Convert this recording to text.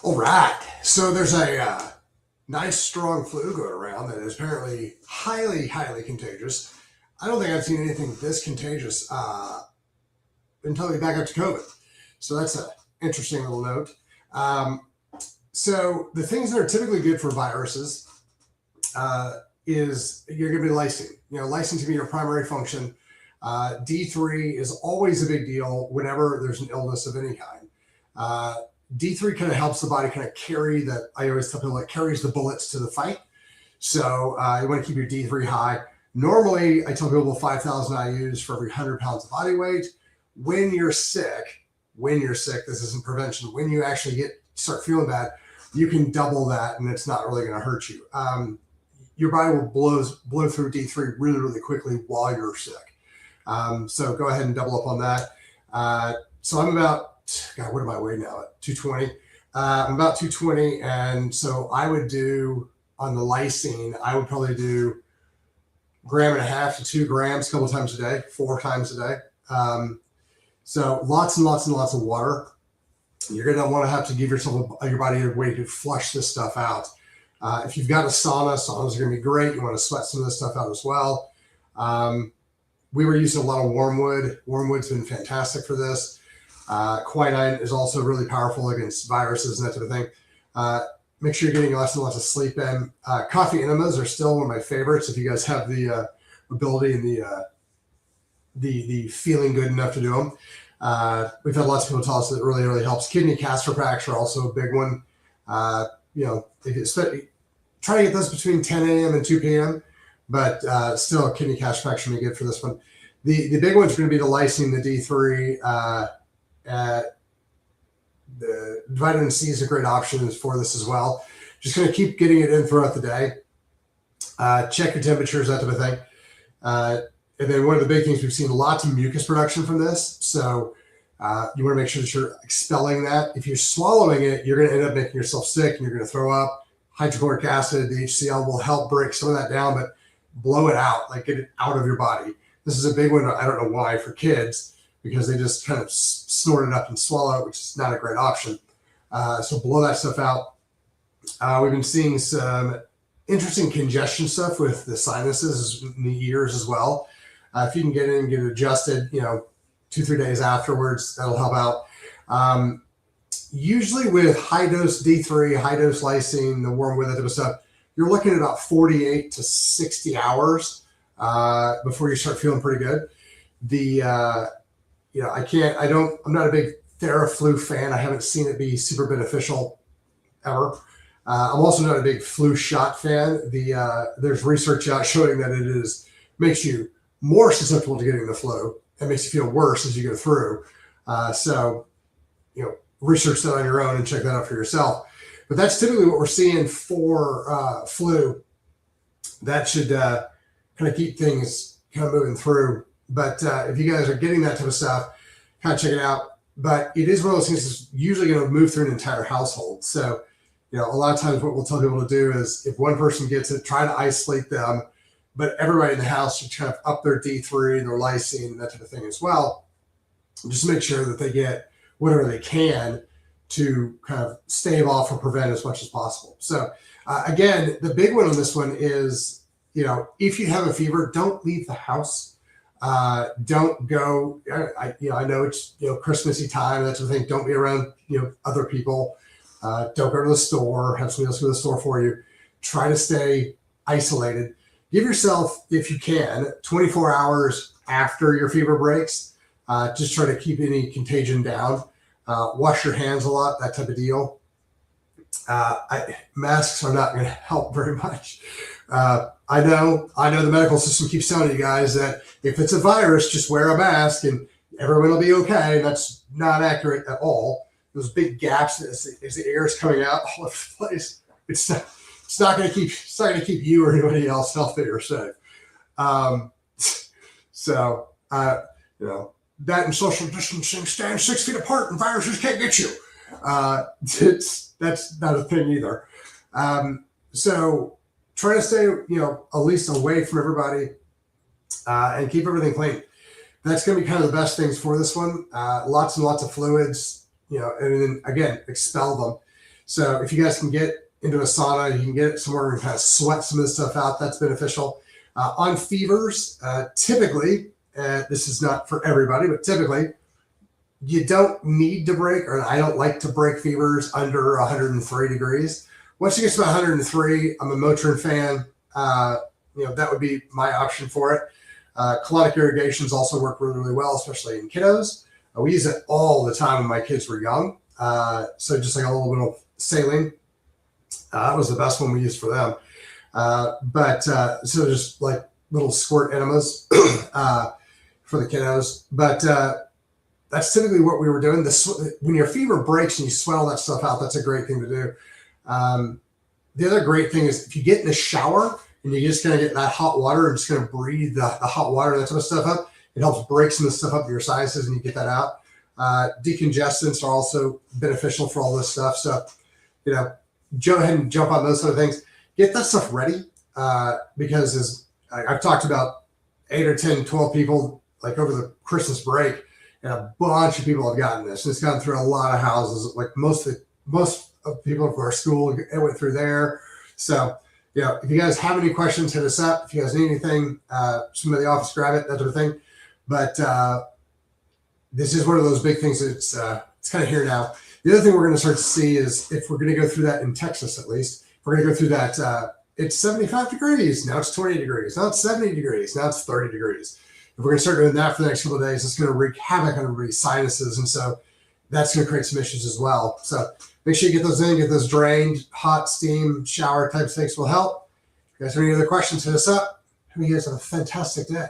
All right. So there's a nice strong flu going around that is apparently highly contagious. I don't think I've seen anything this contagious until we back up to COVID. So that's an interesting little note. Um, so the things that are typically good for viruses is you're going to be lysine. Lysine to be your primary function. D3 is always a big deal whenever there's an illness of any kind. D3 kind of helps the body kind of carry that. I always tell people it carries the bullets to the fight. So you want to keep your D3 high. Normally, I tell people 5,000 IUs for every 100 pounds of body weight. When you're sick, this isn't prevention. When you actually start feeling bad, you can double that, and it's not really going to hurt you. Your body will blow through D3 really quickly while you're sick. So go ahead and double up on that. So I'm about, God, what am I weighing now? At 220. I'm about 220, and so I would do on the lysine, I would probably do 1.5 to 2 grams a couple times a day, 4 times a day. So lots and lots of water. You're going to want to have to give your body a way to flush this stuff out. If you've got a saunas are going to be great. You want to sweat some of this stuff out as well. We were using a lot of wormwood. Wormwood's been fantastic for this. Quinine is also really powerful against viruses and that type of thing. Make sure you're getting lots and lots of sleep in. Coffee enemas are still one of my favorites. If you guys have the ability and the feeling good enough to do them. We've had lots of people tell us that it really helps. Kidney castor packs are also a big one. Try to get those between 10 a.m. and 2 p.m. But still, kidney castor packs should be good for this one. The big one's going to be the lysine, the D3. The vitamin C is a great option for this as well. Just going to keep getting it in throughout the day. Check your temperatures, that type of thing. And then one of the big things, we've seen lots of mucus production from this. So you want to make sure that you're expelling that. If you're swallowing it, you're going to end up making yourself sick and you're going to throw up. Hydrochloric acid, the HCl will help break some of that down, but blow it out, like get it out of your body. This is a big one. I don't know why for kids, because they just kind of snort it up and swallow it, which is not a great option. So blow that stuff out. We've been seeing some interesting congestion stuff with the sinuses in the ears as well. If you can get in and get it adjusted, 2-3 days afterwards, that'll help out. Usually with high dose D3, high dose lysine, the wormwood, that type of stuff, you're looking at about 48 to 60 hours before you start feeling pretty good. I'm not a big Theraflu fan. I haven't seen it be super beneficial ever. I'm also not a big flu shot fan. There's research out showing that makes you more susceptible to getting the flu. It makes you feel worse as you go through. Research that on your own and check that out for yourself. But that's typically what we're seeing for flu. That should kind of keep things kind of moving through. But if you guys are getting that type of stuff, kind of check it out. But it is one of those things that's usually going to move through an entire household. So, a lot of times what we'll tell people to do is if one person gets it, try to isolate them, but everybody in the house should kind of up their D3, their lysine, and that type of thing as well. Just make sure that they get whatever they can to kind of stave off or prevent as much as possible. So again, the big one on this one is, if you have a fever, don't leave the house. Don't go, I know it's, Christmassy time, that sort of thing. Don't be around, other people. Don't go to the store, have somebody else go to the store for you. Try to stay isolated. Give yourself, if you can, 24 hours after your fever breaks. Just try to keep any contagion down. Wash your hands a lot, that type of deal. Masks are not going to help very much. I know the medical system keeps telling you guys that if it's a virus, just wear a mask and everyone will be okay. That's not accurate at all. Those big gaps as the air is coming out all over the place, it's not going to keep you or anybody else healthy or safe. That and social distancing, stand 6 feet apart and viruses can't get you. That's not a thing either. So try to stay, at least away from everybody and keep everything clean. That's going to be kind of the best things for this one. Lots and lots of fluids, and then again, expel them. So if you guys can get into a sauna, you can get somewhere and kind of sweat some of this stuff out. That's beneficial. On fevers, typically, this is not for everybody, but typically you don't need to break, or I don't like to break fevers under 103 degrees. Once you get to about 103, I'm a Motrin fan. That would be my option for it. Colonic irrigations also work really, really well, especially in kiddos. We use it all the time when my kids were young. So just like a little bit of saline. That was the best one we used for them. So just like little squirt enemas for the kiddos. But that's typically what we were doing. When your fever breaks and you sweat all that stuff out, that's a great thing to do. The other great thing is if you get in the shower and you're just going to get that hot water and just going to breathe the hot water and that type of stuff up, it helps break some of the stuff up in your sinuses and you get that out. Decongestants are also beneficial for all this stuff. So, go ahead and jump on those sort of things. Get that stuff ready because as I've talked about 8 or 10, 12 people like over the Christmas break, and a bunch of people have gotten this. And it's gone through a lot of houses. Like most of the people for our school, it went through there. So, if you guys have any questions, hit us up. If you guys need anything, somebody in the office, grab it, that sort of thing. But this is one of those big things that's it's kind of here now. The other thing we're going to start to see is if we're going to go through that in Texas, at least, we're going to go through that. It's 75 degrees. Now it's 20 degrees. Now it's 70 degrees. Now it's 30 degrees. If we're going to start doing that for the next couple of days, it's going to wreak havoc on everybody's sinuses. And so that's going to create some issues as well. So make sure you get those in, get those drained. Hot steam shower type things will help. If you guys have any other questions, hit us up. And you guys have a fantastic day.